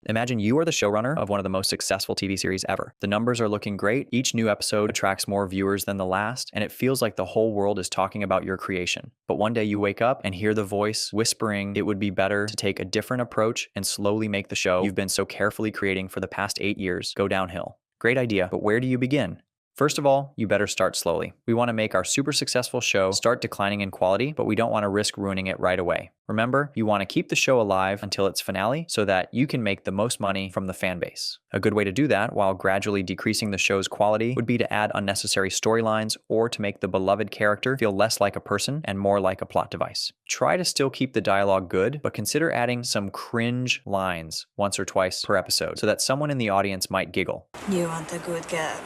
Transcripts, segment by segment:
Imagine you are the showrunner of one of the most successful TV series ever. The numbers are looking great, each new episode attracts more viewers than the last, and it feels like the whole world is talking about your creation. But one day you wake up and hear the voice whispering it would be better to take a different approach and slowly make the show you've been so carefully creating for the past 8 years go downhill. Great idea, but where do you begin? First of all, you better start slowly. We want to make our super successful show start declining in quality, but we don't want to risk ruining it right away. Remember, you want to keep the show alive until its finale so that you can make the most money from the fan base. A good way to do that, while gradually decreasing the show's quality, would be to add unnecessary storylines or to make the beloved character feel less like a person and more like a plot device. Try to still keep the dialogue good, but consider adding some cringe lines once or twice per episode so that someone in the audience might giggle. You want a good girl.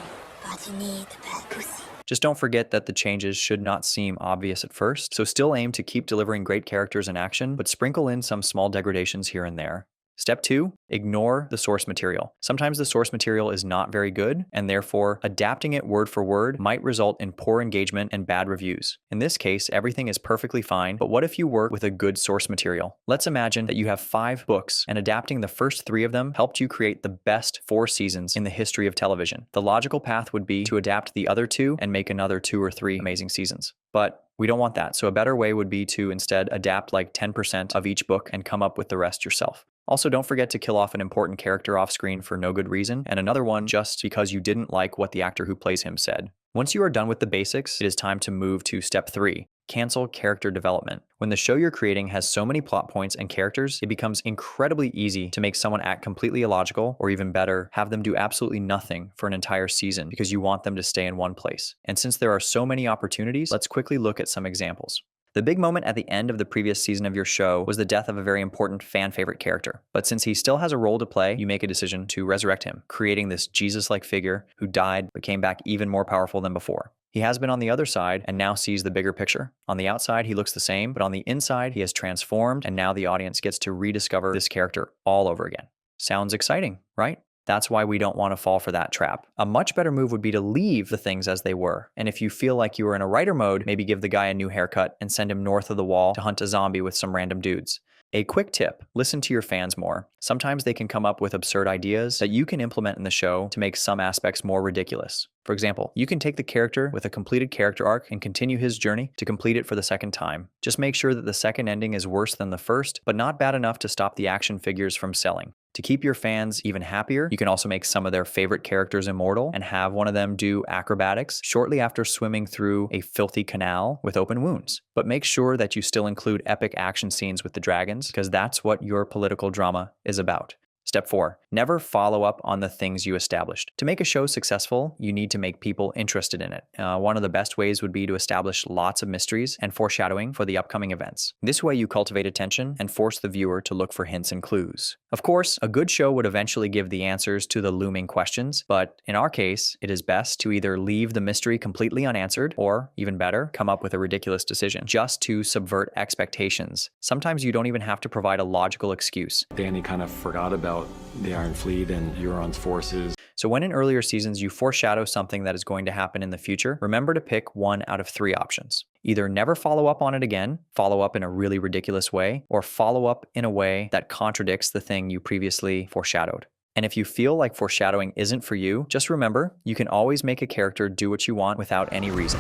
But you need a bad pussy. Just don't forget that the changes should not seem obvious at first, so still aim to keep delivering great characters and action, but sprinkle in some small degradations here and there. Step 2, ignore the source material. Sometimes the source material is not very good, and therefore adapting it word for word might result in poor engagement and bad reviews. In this case, everything is perfectly fine, but what if you work with a good source material? Let's imagine that you have 5 books, and adapting the first 3 of them helped you create the best 4 seasons in the history of television. The logical path would be to adapt the other 2 and make another 2 or 3 amazing seasons. But we don't want that, so a better way would be to instead adapt like 10% of each book and come up with the rest yourself. Also, don't forget to kill off an important character off screen for no good reason, and another one just because you didn't like what the actor who plays him said. Once you are done with the basics, it is time to move to step 3. Cancel character development. When the show you're creating has so many plot points and characters, it becomes incredibly easy to make someone act completely illogical, or even better, have them do absolutely nothing for an entire season because you want them to stay in one place. And since there are so many opportunities, let's quickly look at some examples. The big moment at the end of the previous season of your show was the death of a very important fan favorite character. But since he still has a role to play, you make a decision to resurrect him, creating this Jesus-like figure who died but came back even more powerful than before. He has been on the other side and now sees the bigger picture. On the outside, he looks the same, but on the inside, he has transformed, and now the audience gets to rediscover this character all over again. Sounds exciting, right? That's why we don't want to fall for that trap. A much better move would be to leave the things as they were. And if you feel like you are in a writer mode, maybe give the guy a new haircut and send him north of the wall to hunt a zombie with some random dudes. A quick tip, listen to your fans more. Sometimes they can come up with absurd ideas that you can implement in the show to make some aspects more ridiculous. For example, you can take the character with a completed character arc and continue his journey to complete it for the second time. Just make sure that the second ending is worse than the first, but not bad enough to stop the action figures from selling. To keep your fans even happier, you can also make some of their favorite characters immortal and have one of them do acrobatics shortly after swimming through a filthy canal with open wounds. But make sure that you still include epic action scenes with the dragons, because that's what your political drama is about. Step 4, never follow up on the things you established. To make a show successful, you need to make people interested in it. One of the best ways would be to establish lots of mysteries and foreshadowing for the upcoming events. This way you cultivate attention and force the viewer to look for hints and clues. Of course, a good show would eventually give the answers to the looming questions, but in our case, it is best to either leave the mystery completely unanswered or, even better, come up with a ridiculous decision just to subvert expectations. Sometimes you don't even have to provide a logical excuse. Danny kind of forgot about the Iron Fleet and Euron's forces. So when in earlier seasons you foreshadow something that is going to happen in the future, remember to pick one out of 3 options. Either never follow up on it again, follow up in a really ridiculous way, or follow up in a way that contradicts the thing you previously foreshadowed. And if you feel like foreshadowing isn't for you, just remember, you can always make a character do what you want without any reason.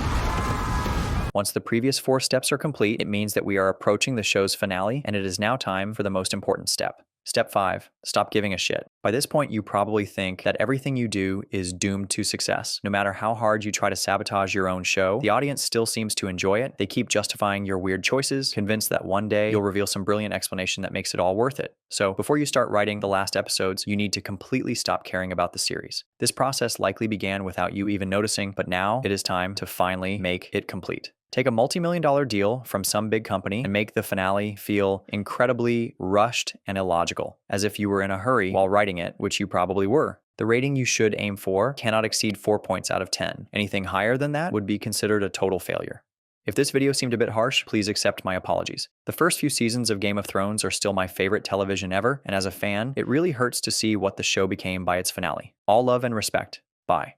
Once the previous 4 steps are complete, it means that we are approaching the show's finale, and it is now time for the most important step. Step 5, stop giving a shit. By this point, you probably think that everything you do is doomed to success. No matter how hard you try to sabotage your own show, the audience still seems to enjoy it. They keep justifying your weird choices, convinced that one day you'll reveal some brilliant explanation that makes it all worth it. So before you start writing the last episodes, you need to completely stop caring about the series. This process likely began without you even noticing, but now it is time to finally make it complete. Take a multi-million-dollar deal from some big company and make the finale feel incredibly rushed and illogical, as if you were in a hurry while writing it, which you probably were. The rating you should aim for cannot exceed 4 points out of 10. Anything higher than that would be considered a total failure. If this video seemed a bit harsh, please accept my apologies. The first few seasons of Game of Thrones are still my favorite television ever, and as a fan, it really hurts to see what the show became by its finale. All love and respect. Bye.